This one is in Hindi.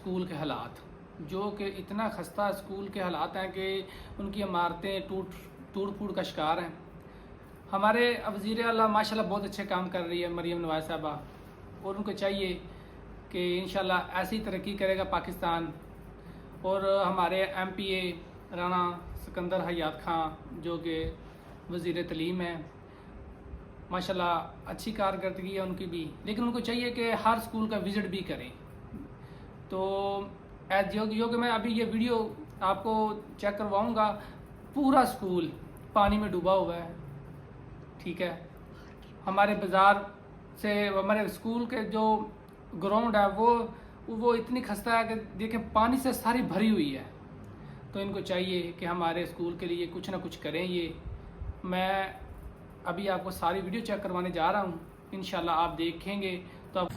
स्कूल के हालात, जो कि इतना खस्ता स्कूल के हालात हैं कि उनकी इमारतें टूट फूट का शिकार हैं। हमारे वज़ीर आला माशाल्लाह बहुत अच्छे काम कर रही है मरीम नवाज़ साहबा, और उनको चाहिए कि इंशाल्लाह ऐसी तरक्की करेगा पाकिस्तान। और हमारे MPA राना सिकंदर हयात खां जो कि वज़ीर तलीम है, माशाल्लाह अच्छी कारकर्दगी है उनकी भी, लेकिन उनको चाहिए कि हर स्कूल का विज़िट भी करें। तो जो कि मैं अभी ये वीडियो आपको चेक करवाऊंगा, पूरा स्कूल पानी में डूबा हुआ है। ठीक है, हमारे बाज़ार से हमारे स्कूल के जो ग्राउंड है वो इतनी खस्ता है कि देखें पानी से सारी भरी हुई है। तो इनको चाहिए कि हमारे स्कूल के लिए कुछ ना कुछ करें। ये मैं अभी आपको सारी वीडियो चेक करवाने जा रहा हूँ, इंशाल्लाह आप देखेंगे तो आप